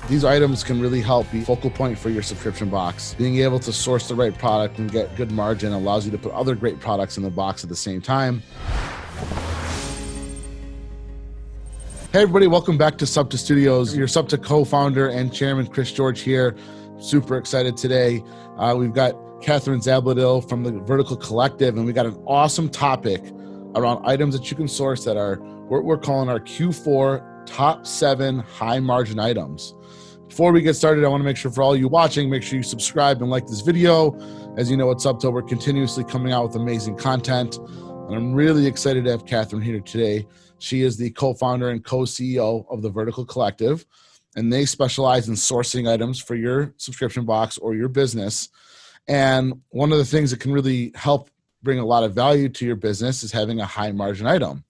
These items can really help be focal point for your subscription box. Being able to source the right product and get good margin allows you to put other great products in the box at the same time. Hey everybody, welcome back to SUBTA Studios. Your SUBTA co-founder and chairman, Chris George here. Super excited today. We've got Katherine Zabloudil from the Vertical Collective, and we got an awesome topic around items that you can source that are what we're calling our Q4 top 7 high margin items. Before we get started, I want to make sure for all you watching, make sure you subscribe and like this video. As you know, at SUBTA, we're continuously coming out with amazing content, and I'm really excited to have Katherine here today. She is the co-founder and co-CEO of the Vertical Collective, and they specialize in sourcing items for your subscription box or your business. And one of the things that can really help bring a lot of value to your business is having a high margin item.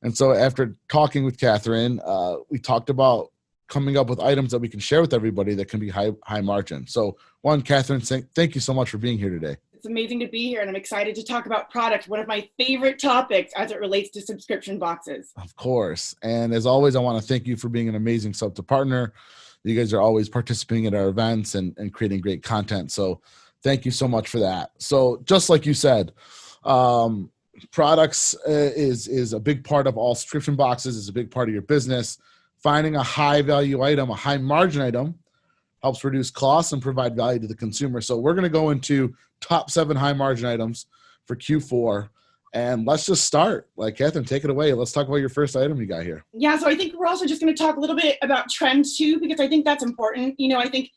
And so after talking with Katherine, we talked about coming up with items that we can share with everybody that can be high margin. So one, Katherine, thank you so much for being here today. It's amazing to be here, and I'm excited to talk about product, one of my favorite topics as it relates to subscription boxes. Of course. And as always, I want to thank you for being an amazing SUBTA partner. You guys are always participating at our events and creating great content. So thank you so much for that. So just like you said, products is a big part of all subscription boxes, is a big part of your business. Finding a high value item, a high margin item, helps reduce costs and provide value to the consumer. So we're going to go into top 7 high margin items for Q4. And let's just start. Like, Katherine, take it away. Let's talk about your first item you got here. Yeah, so I think we're also just going to talk a little bit about trends too, because I think that's important. You know, I think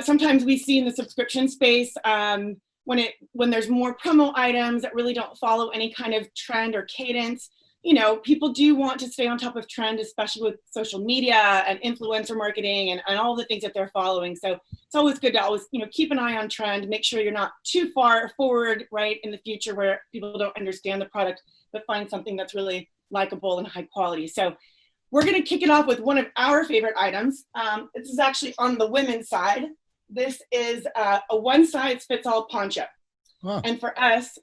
sometimes we see in the subscription space when there's more promo items that really don't follow any kind of trend or cadence. You know, people do want to stay on top of trend, especially with social media and influencer marketing and all the things that they're following. So it's always good to always, keep an eye on trend, make sure you're not too far forward, right, in the future where people don't understand the product, but find something that's really likable and high quality. So we're going to kick it off with one of our favorite items. This is actually on the women's side. This is a one-size-fits-all poncho. Huh. And for us,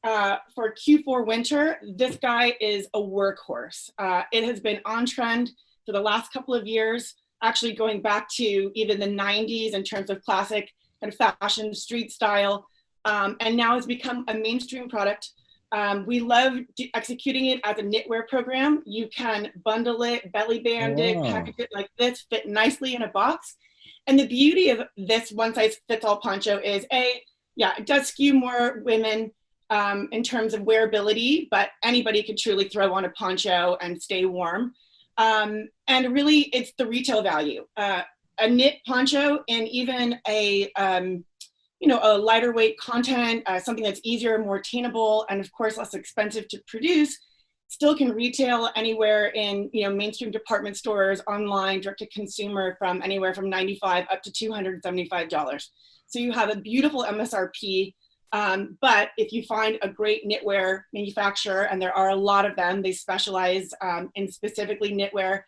for Q4 winter, this guy is a workhorse. It has been on trend for the last couple of years, actually going back to even the 90s in terms of classic kind of fashion street style. And now it's become a mainstream product. We love executing it as a knitwear program. You can bundle it, belly band it, package it like this, fit nicely in a box. And the beauty of this one-size-fits-all poncho is it does skew more women in terms of wearability, but anybody could truly throw on a poncho and stay warm. And really, it's the retail value. A knit poncho and even a lighter weight content, something that's easier, more attainable, and of course less expensive to produce, still can retail anywhere in mainstream department stores, online, direct to consumer, from anywhere from $95 up to $275. So you have a beautiful MSRP, but if you find a great knitwear manufacturer, and there are a lot of them, they specialize in specifically knitwear,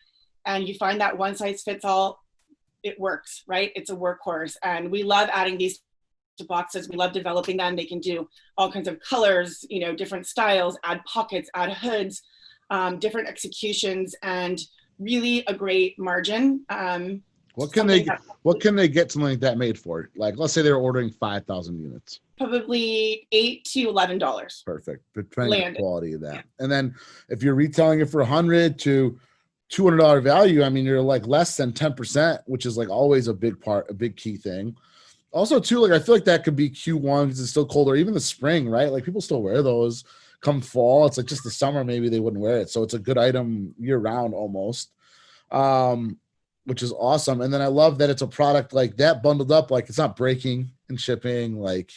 and you find that one size fits all, it works, right? It's a workhorse, and we love adding these to boxes. We love developing them. They can do all kinds of colors, different styles, add pockets, add hoods, different executions, and really a great margin. What can they get something like that made for? Like, let's say they're ordering 5,000 units. Probably $8 to $11. Perfect. Depending on the quality of that. And then if you're retailing it for $100 to $200 value, I mean, you're like less than 10%, which is like always a big key thing. Also too, like, I feel like that could be Q1 because it's still colder, even the spring, right? Like, people still wear those. Come fall, it's like just the summer, maybe they wouldn't wear it. So it's a good item year round almost. Which is awesome. And then I love that it's a product like that bundled up, like it's not breaking and shipping. Like,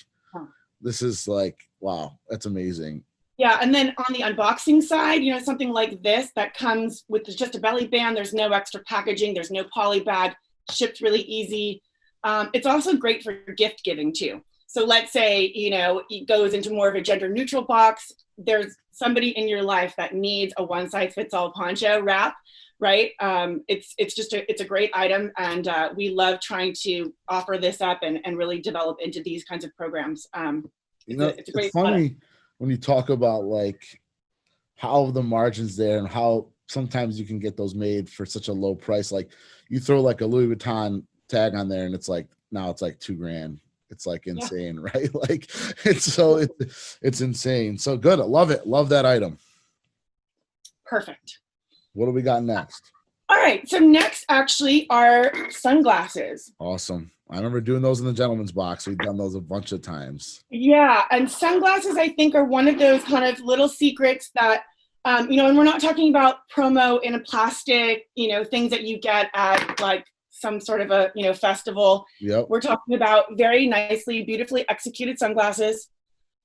this is like, wow, that's amazing. Yeah. And then on the unboxing side, something like this that comes with just a belly band, there's no extra packaging, there's no poly bag, shipped really easy. It's also great for gift giving too. So let's say, it goes into more of a gender neutral box. There's somebody in your life that needs a one size fits all poncho wrap. Right. It's a great item. And we love trying to offer this up and really develop into these kinds of programs. It's a great funny product. When you talk about like how the margins there and how sometimes you can get those made for such a low price. Like, you throw like a Louis Vuitton tag on there and it's like, now it's like $2,000. It's like Yeah. insane, right? Like it's insane. So good. I love it. Love that item. Perfect. What do we got next? All right. So next actually are sunglasses. Awesome. I remember doing those in the gentleman's box. We've done those a bunch of times. Yeah. And sunglasses, I think, are one of those kind of little secrets that, and we're not talking about promo in a plastic, things that you get at like some sort of a, festival. Yep. We're talking about very nicely, beautifully executed sunglasses.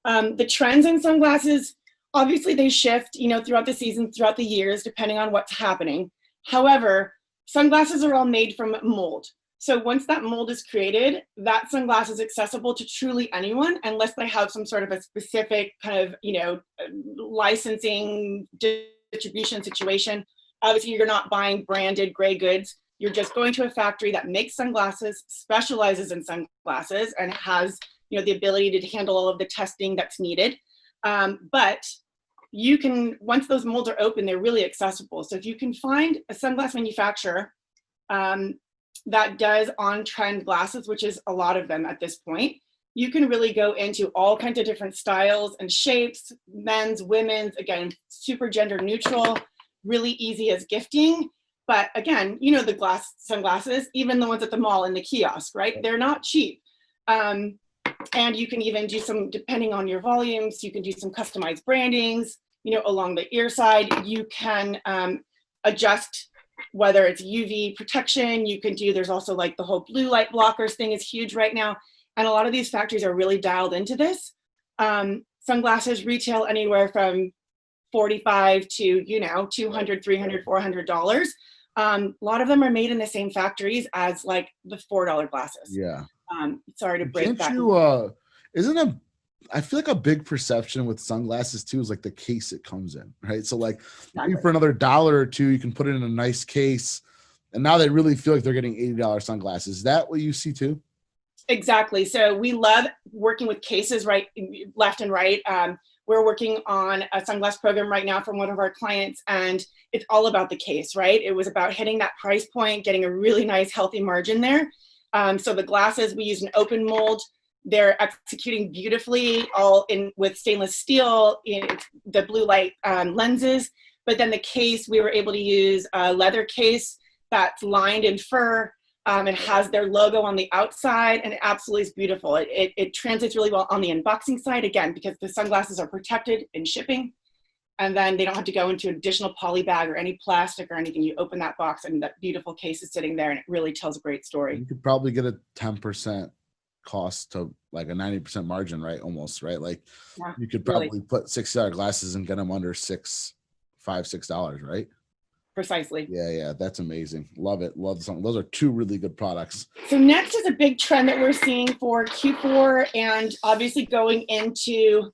The trends in sunglasses, obviously they shift, throughout the season, throughout the years, depending on what's happening. However, sunglasses are all made from mold. So once that mold is created, that sunglass is accessible to truly anyone, unless they have some sort of a specific kind of, licensing distribution situation. Obviously, you're not buying branded gray goods. You're just going to a factory that makes sunglasses, specializes in sunglasses, and has, the ability to handle all of the testing that's needed. But you can, once those molds are open, they're really accessible. So if you can find a sunglass manufacturer that does on-trend glasses, which is a lot of them at this point, you can really go into all kinds of different styles and shapes, men's, women's, again, super gender neutral, really easy as gifting. But again, the glass sunglasses, even the ones at the mall in the kiosk, right? They're not cheap. And you can even do some, depending on your volumes, you can do some customized brandings, along the ear side. You can adjust whether it's UV protection. You can do, there's also like the whole blue light blockers thing is huge right now. And a lot of these factories are really dialed into this. Sunglasses retail anywhere from $45 to, $200, $300, $400. A lot of them are made in the same factories as like the $4 glasses. Yeah. Sorry to break that. I feel like a big perception with sunglasses too is like the case it comes in, right? So like Exactly. maybe for another $1 or $2, you can put it in a nice case. And now they really feel like they're getting $80 sunglasses. Is that what you see too? Exactly. So we love working with cases, right, left and right. We're working on a sunglass program right now from one of our clients, and it's all about the case, right? It was about hitting that price point, getting a really nice, healthy margin there. So the glasses, we use an open mold. They're executing beautifully, all in with stainless steel, the blue light lenses. But then the case, we were able to use a leather case that's lined in fur. It has their logo on the outside, and it absolutely is beautiful. It translates really well on the unboxing side, again, because the sunglasses are protected in shipping, and then they don't have to go into additional poly bag or any plastic or anything. You open that box, and that beautiful case is sitting there, and it really tells a great story. You could probably get a 10% cost to like a 90% margin, right? Almost, right? Like you could probably put $60 glasses and get them under $5, $6, right? Precisely. Yeah, that's amazing. Love it. Love the song. Those are two really good products. So next is a big trend that we're seeing for Q4 and obviously going into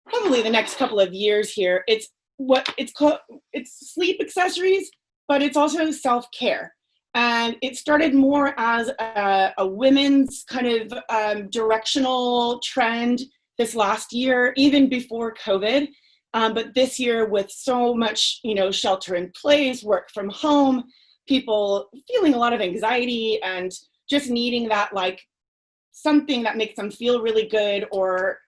probably the next couple of years here. It's what it's called, it's sleep accessories, but it's also self-care. And it started more as a women's kind of directional trend this last year, even before COVID. But this year, with so much, shelter in place, work from home, people feeling a lot of anxiety and just needing that, like, something that makes them feel really good, or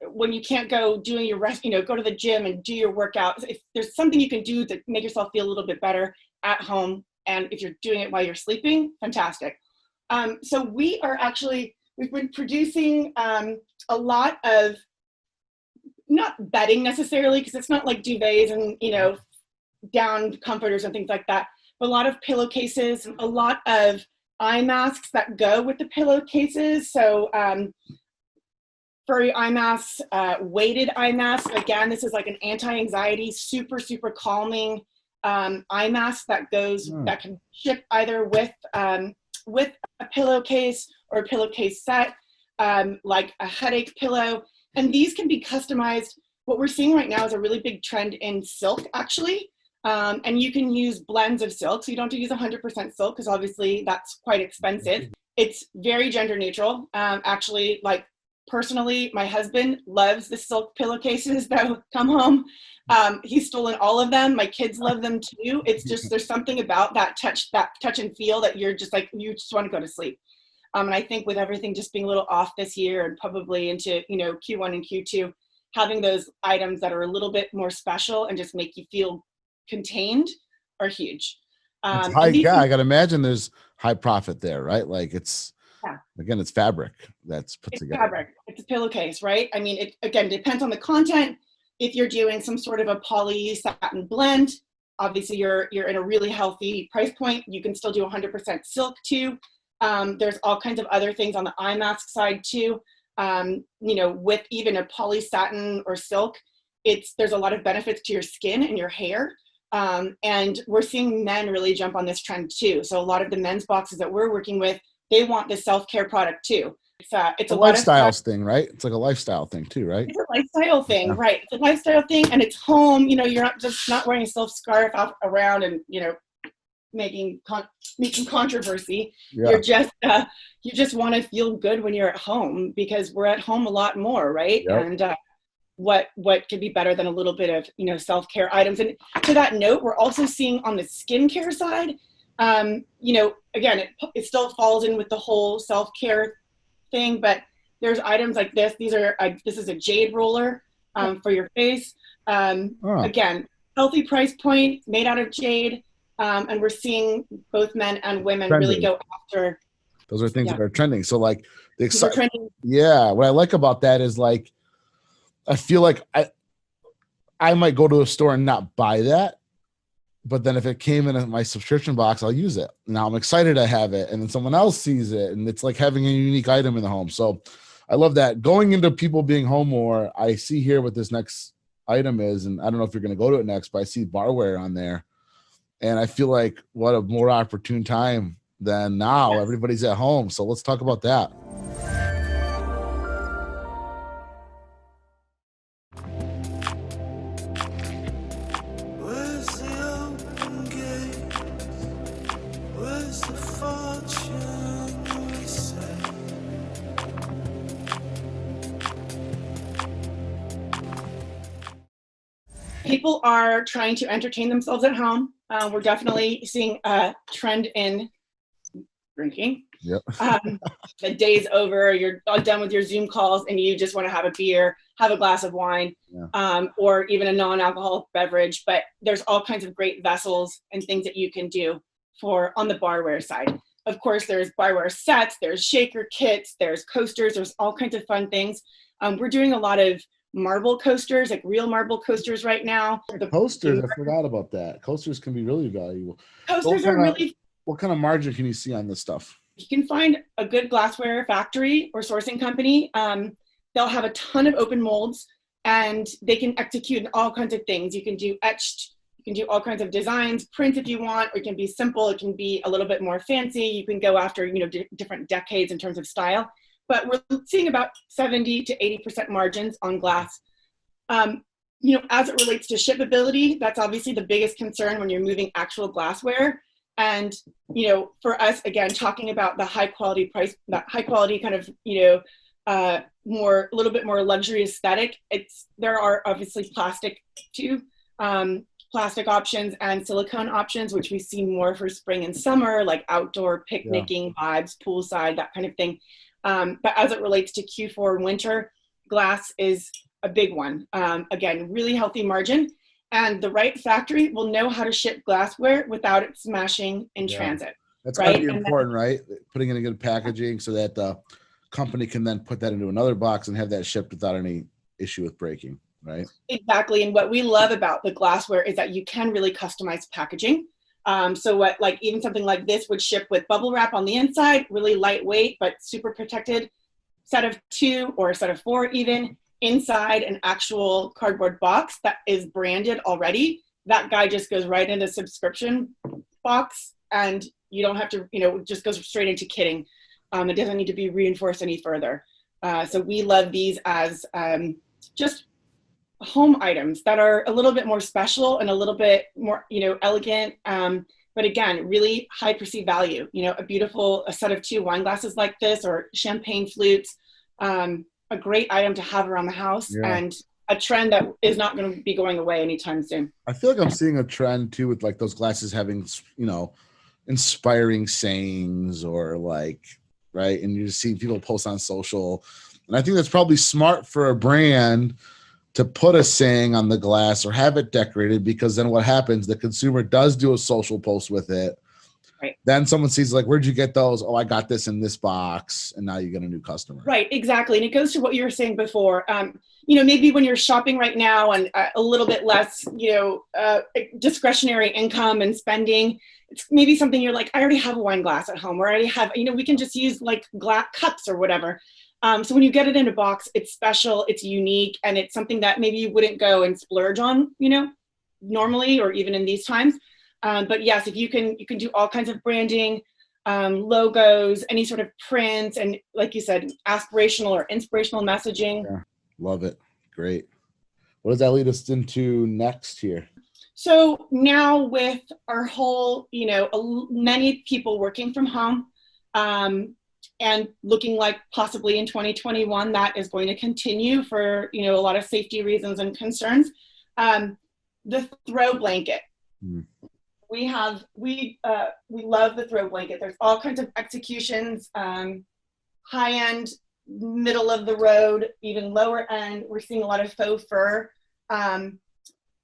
when you can't go doing your rest, go to the gym and do your workout. If there's something you can do to make yourself feel a little bit better at home, and if you're doing it while you're sleeping, fantastic. So we've been producing a lot of, not bedding necessarily, because it's not like duvets and, down comforters and things like that, but a lot of pillowcases, a lot of eye masks that go with the pillowcases. So furry eye masks, weighted eye masks. Again, this is like an anti-anxiety, super, super calming eye mask that goes, that can ship either with a pillowcase or a pillowcase set, like a headache pillow. And these can be customized. What we're seeing right now is a really big trend in silk, actually. And you can use blends of silk. So you don't have to use 100% silk, because obviously that's quite expensive. It's very gender neutral. Actually, like personally, my husband loves the silk pillowcases that come home. He's stolen all of them. My kids love them too. It's just, there's something about that touch and feel that you're just like, you just want to go to sleep. And I think with everything just being a little off this year and probably into, Q1 and Q2, having those items that are a little bit more special and just make you feel contained are huge. It's high, I gotta imagine there's high profit there, right? Like it's, again, it's fabric that's put together. Fabric. It's a pillowcase, right? I mean, it again depends on the content. If you're doing some sort of a poly satin blend, obviously you're in a really healthy price point. You can still do 100% silk too. There's all kinds of other things on the eye mask side too. With even a poly satin or silk, there's a lot of benefits to your skin and your hair. And we're seeing men really jump on this trend too. So a lot of the men's boxes that we're working with, they want the self-care product too. It's a lifestyle thing, right? It's like a lifestyle thing too, right? It's a lifestyle thing, right? It's a lifestyle thing, and it's home. You're not wearing a silk scarf out around and making controversy. Yeah. You just want to feel good when you're at home, because we're at home a lot more, right? Yep. And what could be better than a little bit of self-care items? And to that note, we're also seeing on the skincare side, again, it still falls in with the whole self-care thing, but there's items like this. This is a jade roller for your face. Again, healthy price point, made out of jade. And we're seeing both men and women really go after. Those are things that are trending. So like the excitement. Yeah. What I like about that is like, I feel like I might go to a store and not buy that, but then if it came in my subscription box, I'll use it. Now I'm excited to have it, and then someone else sees it, and it's like having a unique item in the home. So I love that. Going into people being home more, I see here what this next item is, and I don't know if you're going to go to it next, but I see barware on there. And I feel like what a more opportune time than now. Yes. Everybody's at home. So let's talk about that. People are trying to entertain themselves at home. We're definitely seeing a trend in drinking. Yep. The day's over, you're all done with your Zoom calls, and you just want to have a beer, have a glass of wine, or even a non-alcoholic beverage. But there's all kinds of great vessels and things that you can do on the barware side. Of course, there's barware sets, there's shaker kits, there's coasters, there's all kinds of fun things. We're doing a lot of marble coasters, like real marble coasters right now. The coasters, I forgot about that. Coasters can be really valuable. Coasters are really... What kind of margin can you see on this stuff? You can find a good glassware factory or sourcing company. They'll have a ton of open molds, and they can execute all kinds of things. You can do etched, you can do all kinds of designs, print if you want, or it can be simple. It can be a little bit more fancy. You can go after, different decades in terms of style. But we're seeing about 70 to 80% margins on glass. As it relates to shippability, that's obviously the biggest concern when you're moving actual glassware. And, for us, again, talking about the high quality price, that high quality kind of, a little bit more luxury aesthetic. There are obviously plastic too, plastic options and silicone options, which we see more for spring and summer, like outdoor picnicking vibes, poolside, that kind of thing. But as it relates to Q4 winter, glass is a big one. Again, really healthy margin, and the right factory will know how to ship glassware without it smashing in transit. That's right? Gotta be important, right? Putting in a good packaging so that the company can then put that into another box and have that shipped without any issue with breaking, right? Exactly. And what we love about the glassware is that you can really customize packaging. So even something like this would ship with bubble wrap on the inside, really lightweight, but super protected, set of 2 or a set of 4 even, inside an actual cardboard box that is branded already. That guy just goes right into subscription box, and you don't have to, just goes straight into kitting. It doesn't need to be reinforced any further. So we love these as just home items that are a little bit more special and a little bit more, elegant. But again, really high perceived value. A set of 2 wine glasses like this, or champagne flutes, a great item to have around the house, Yeah. and a trend that is not going to be going away anytime soon. I feel like I'm seeing a trend too with like those glasses having, inspiring sayings or like, right. And you just see people post on social. And I think that's probably smart for a brand to put a saying on the glass or have it decorated, because then what happens, the consumer does do a social post with it. Right. Then someone sees like, where'd you get those? Oh, I got this in this box. And now you get a new customer. Right, exactly. And it goes to what you were saying before. Maybe when you're shopping right now and a little bit less, discretionary income and spending, it's maybe something you're like, I already have a wine glass at home, or I already have, we can just use like glass cups or whatever. So when you get it in a box, it's special, it's unique, and it's something that maybe you wouldn't go and splurge on, normally, or even in these times. But yes, if you can do all kinds of branding, logos, any sort of prints, and like you said, aspirational or inspirational messaging. Yeah, love it. Great. What does that lead us into next here? So now with our whole, many people working from home, and looking like possibly in 2021 that is going to continue for a lot of safety reasons and concerns. The throw blanket. We love the throw blanket. There's all kinds of executions, high end, middle of the road, even lower end. We're seeing a lot of faux fur, and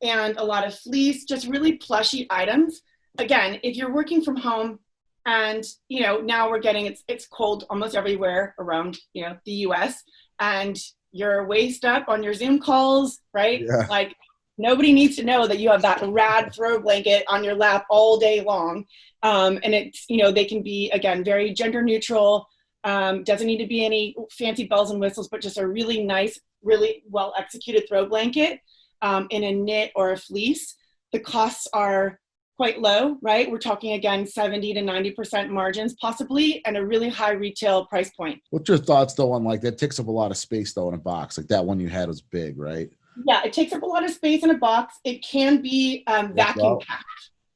a lot of fleece, just really plushy items. Again, if you're working from home, and now we're getting it's cold almost everywhere around the US, and you're waist up on your Zoom calls, right? Yeah. Like, nobody needs to know that you have that rad throw blanket on your lap all day long. And it's, they can be, again, very gender neutral. Doesn't need to be any fancy bells and whistles, but just a really nice, really well executed throw blanket in a knit or a fleece. The costs are quite low, right? We're talking, again, 70 to 90% margins possibly, and a really high retail price point. What's your thoughts though on like that takes up a lot of space though in a box? Like that one you had was big, right? Yeah, it takes up a lot of space in a box. It can be vacuum packed.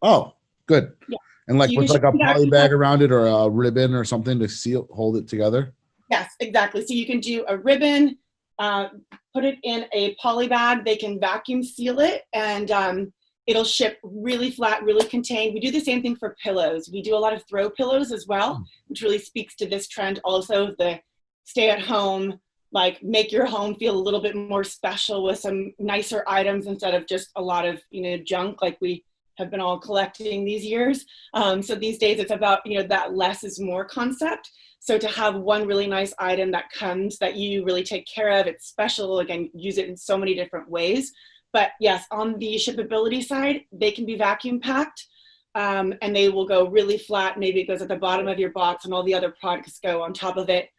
Oh, good. Yeah. And like So with like a poly bag around it or a ribbon or something to hold it together? Yes, exactly. So you can do a ribbon, put it in a poly bag. They can vacuum seal it, and it'll ship really flat, really contained. We do the same thing for pillows. We do a lot of throw pillows as well, which really speaks to this trend also, the stay at home, like make your home feel a little bit more special with some nicer items instead of just a lot of, junk like we have been all collecting these years. So these days it's about, that less is more concept. So to have one really nice item that comes that you really take care of, it's special, again, use it in so many different ways. But yes, on the shippability side, they can be vacuum packed, and they will go really flat. Maybe it goes at the bottom of your box and all the other products go on top of it.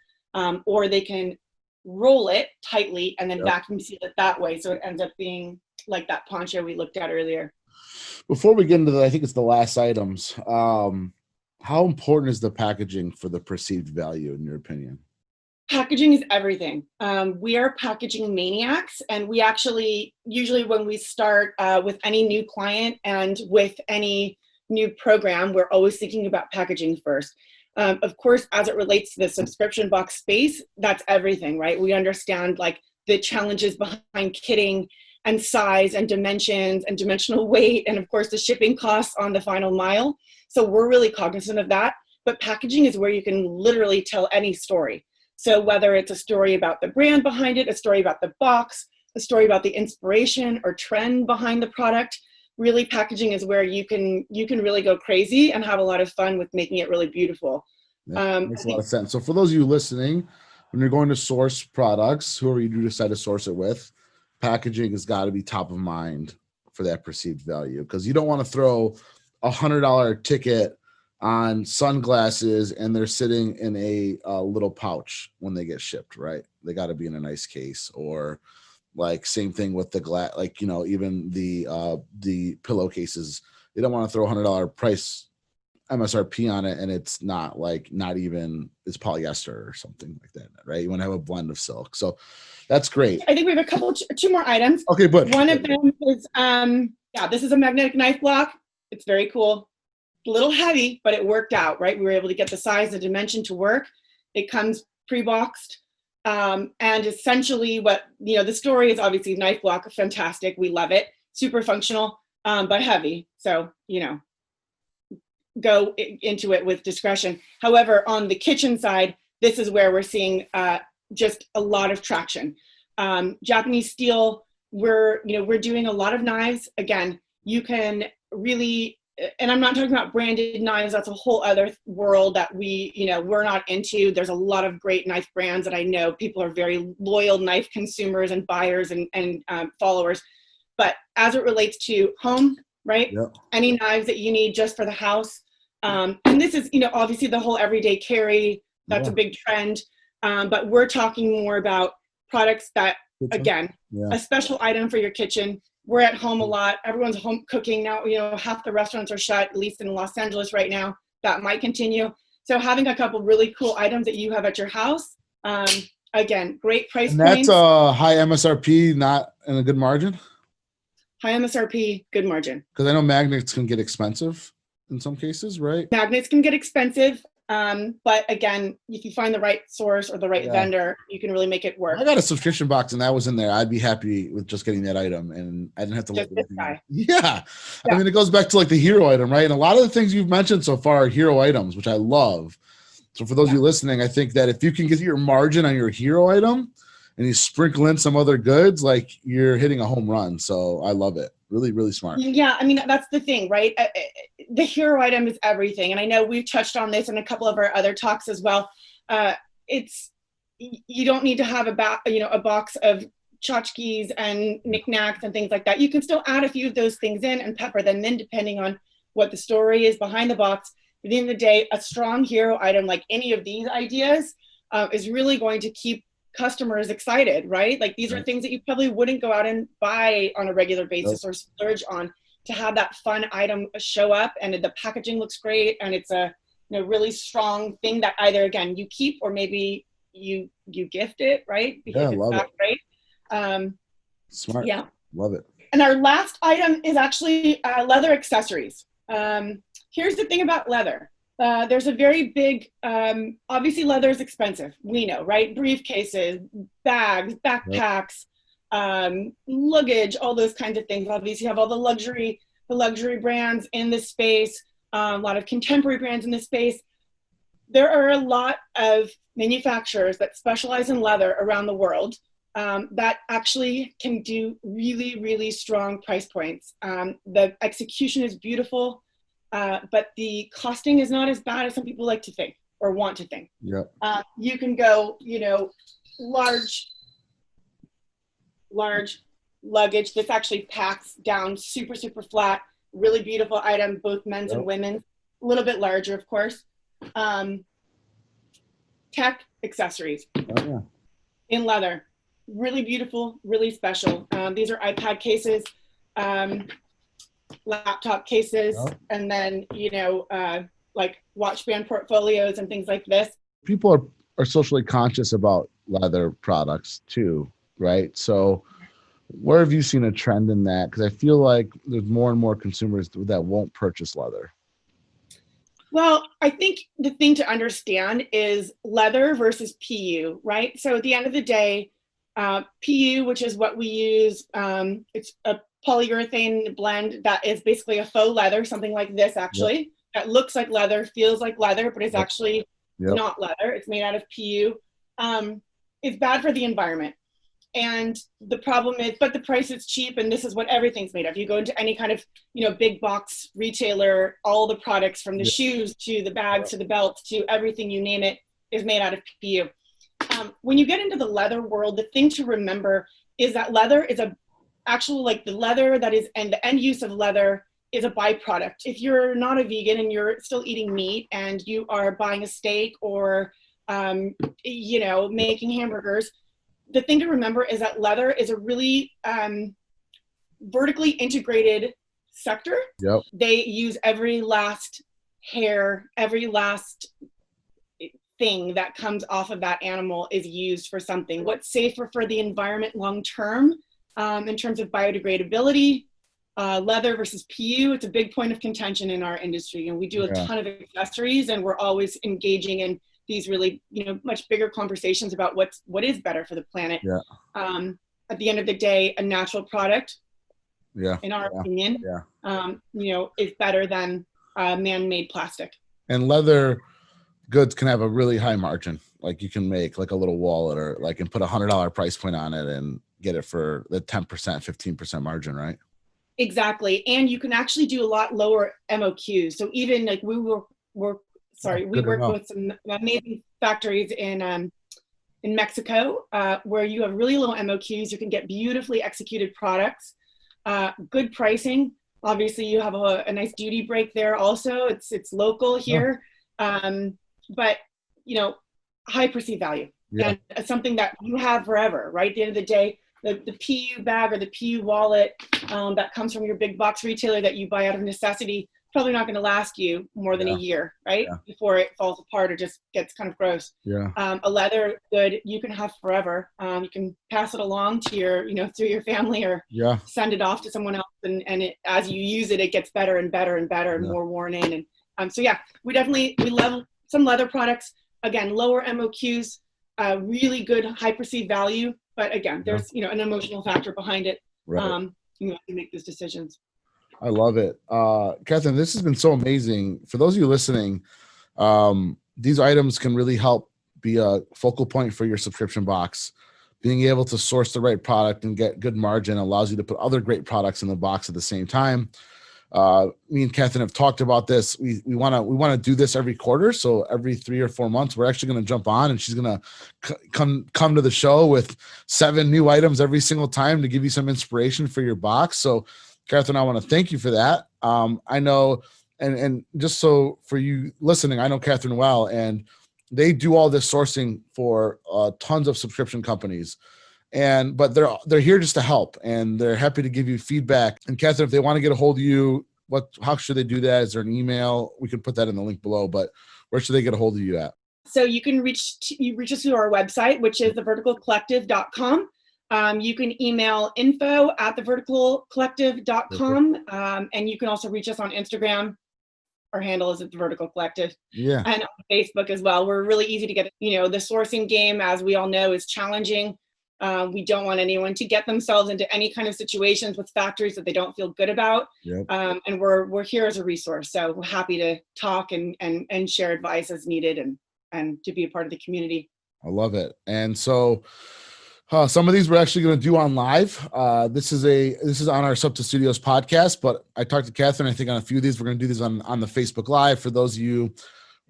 Or they can roll it tightly and then vacuum seal it that way. So it ends up being like that poncho we looked at earlier. Before we get into I think it's the last items, how important is the packaging for the perceived value in your opinion? Packaging is everything. We are packaging maniacs, and we actually, usually when we start with any new client and with any new program, we're always thinking about packaging first. Of course, as it relates to the subscription box space, that's everything, right? We understand like the challenges behind kitting and size and dimensions and dimensional weight, and of course the shipping costs on the final mile. So we're really cognizant of that. But packaging is where you can literally tell any story. So whether it's a story about the brand behind it, a story about the box, a story about the inspiration or trend behind the product, really packaging is where you can really go crazy and have a lot of fun with making it really beautiful. That makes a lot of sense. So for those of you listening, when you're going to source products, whoever you do decide to source it with, packaging has got to be top of mind for that perceived value, because you don't want to throw $100 ticket on sunglasses and they're sitting in a little pouch when they get shipped, right? They got to be in a nice case. Or like same thing with the glass, like, even the pillowcases, they don't want to throw $100 price MSRP on it and it's not even, it's polyester or something like that, right? You want to have a blend of silk. So that's great. I think we have two more items. Okay, but one of them is this is a magnetic knife block. It's very cool. A little heavy, but it worked out, right? We were able to get the size and dimension to work. It comes pre-boxed. And essentially what, the story is obviously knife block, fantastic. We love it. Super functional, but heavy. So, go into it with discretion. However, on the kitchen side, this is where we're seeing just a lot of traction. Japanese steel, we're doing a lot of knives. Again, you can really, and I'm not talking about branded knives. That's a whole other world that we're not into. There's a lot of great knife brands that I know people are very loyal knife consumers and buyers and followers. But as it relates to home, right? Yep. Any knives that you need just for the house. And this is, obviously the whole everyday carry, that's a big trend. But we're talking more about products that, again, a special item for your kitchen. We're at home a lot. Everyone's home cooking now. Half the restaurants are shut, at least in Los Angeles right now. That might continue. So having a couple really cool items that you have at your house, again, great price and points. that's a high MSRP, not in a good margin? High MSRP, good margin. Because I know magnets can get expensive in some cases, right? Magnets can get expensive. But again, if you find the right source or the right vendor, you can really make it work. I got a subscription box and that was in there. I'd be happy with just getting that item and I didn't have to look at anything else. Yeah. I mean, it goes back to like the hero item, right? And a lot of the things you've mentioned so far are hero items, which I love. So for those of you listening, I think that if you can get your margin on your hero item and you sprinkle in some other goods, like you're hitting a home run. So I love it. Really, really smart. Yeah, I mean, that's the thing, right? The hero item is everything. And I know we've touched on this in a couple of our other talks as well. You don't need to have a box of tchotchkes and knickknacks and things like that. You can still add a few of those things in and pepper them in depending on what the story is behind the box. At the end of the day, a strong hero item like any of these ideas is really going to keep customers excited, right? Like these are things that you probably wouldn't go out and buy on a regular basis or splurge on. To have that fun item show up and the packaging looks great and it's a really strong thing that either again you keep or maybe you gift it, right? Because it's that great. Smart. Yeah, love it. And our last item is actually leather accessories. Here's the thing about leather. There's a very big, obviously leather is expensive. We know, right? Briefcases, bags, backpacks, luggage, all those kinds of things. Obviously you have all the luxury brands in this space, a lot of contemporary brands in this space. There are a lot of manufacturers that specialize in leather around the world that actually can do really, really strong price points. The execution is beautiful. But the costing is not as bad as some people like to think or want to think. Yeah. You can go, large luggage. This actually packs down super, super flat. Really beautiful item, both men's and women's. A little bit larger, of course. Tech accessories in leather. Really beautiful, really special. These are iPad cases. Laptop cases, and then like watch band portfolios and things like this. People are socially conscious about leather products too, right? So where have you seen a trend in that? Because I feel like there's more and more consumers that won't purchase leather. Well, I think the thing to understand is leather versus PU, right? So at the end of the day, PU, which is what we use, it's a polyurethane blend that is basically a faux leather, something like this actually, that looks like leather, feels like leather, but it's actually not leather. It's made out of PU. It's bad for the environment. And the problem is, but the price is cheap, and this is what everything's made of. You go into any kind of, big box retailer, all the products from the shoes to the bags to the belts to everything, you name it, is made out of PU. When you get into the leather world, the thing to remember is that leather is the leather that is, and the end use of leather is a byproduct. If you're not a vegan and you're still eating meat and you are buying a steak or, making hamburgers, the thing to remember is that leather is a really vertically integrated sector. Yep. They use every last hair, every last thing that comes off of that animal is used for something. What's safer for the environment long term in terms of biodegradability, leather versus PU, it's a big point of contention in our industry. And we do a ton of accessories, and we're always engaging in these really, much bigger conversations about what is better for the planet. Yeah. At the end of the day, a natural product, in our opinion, is better than man-made plastic. And leather goods can have a really high margin. Like you can make like a little wallet or like and put $100 price point on it and get it for the 10%, 15% margin, right? Exactly. And you can actually do a lot lower MOQs. So even like we work with some amazing factories in Mexico, where you have really low MOQs. You can get beautifully executed products, good pricing. Obviously you have a nice duty break there also. It's local here. But high perceived value, and something that you have forever, right? At the end of the day, the PU bag or the PU wallet that comes from your big box retailer that you buy out of necessity, probably not going to last you more than a year, right? Before it falls apart or just gets kind of gross. A leather good you can have forever. You can pass it along to your, through your family, or send it off to someone else, and as you use it, it gets better and better and better and more worn in. And we love some leather products. Again, lower MOQs, really good high perceived value. But again, there's an emotional factor behind it. Right. You make those decisions. I love it. Katherine, this has been so amazing. For those of you listening, these items can really help be a focal point for your subscription box. Being able to source the right product and get good margin allows you to put other great products in the box at the same time. Me and Katherine have talked about this. We want to do this every quarter. So every 3 or 4 months, we're actually going to jump on, and she's going to come to the show with 7 new items every single time to give you some inspiration for your box. So Katherine, I want to thank you for that. I know, and just so for you listening, I know Katherine well, and they do all this sourcing for tons of subscription companies. But they're here just to help, and they're happy to give you feedback. And Katherine, if they want to get a hold of you, how should they do that? Is there an email? We can put that in the link below, but where should they get a hold of you at? So you can reach us through our website, which is theverticalcollective.com. You can email info@theverticalcollective.com. And you can also reach us on Instagram. Our handle is at The Vertical Collective. And on Facebook as well. We're really easy to get. The sourcing game, as we all know, is challenging. We don't want anyone to get themselves into any kind of situations with factories that they don't feel good about. And we're here as a resource. So we're happy to talk and share advice as needed and to be a part of the community. I love it. And so some of these we're actually going to do on live. This is on our SUBTA Studios podcast, but I talked to Katherine, I think on a few of these, we're going to do these on the Facebook Live. For those of you,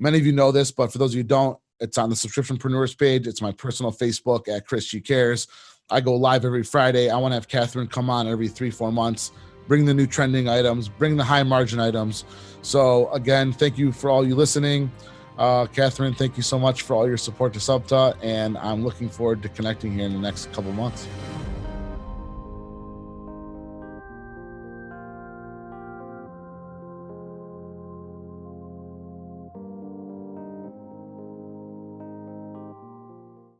many of you know this, but for those of you who don't, it's on the Subscriptionpreneurs page. It's my personal Facebook at Chris G Cares. I go live every Friday. I want to have Katherine come on every 3-4 months, bring the new trending items, bring the high margin items. So again, thank you for all you listening. Katherine, thank you so much for all your support to SUBTA, and I'm looking forward to connecting here in the next couple months.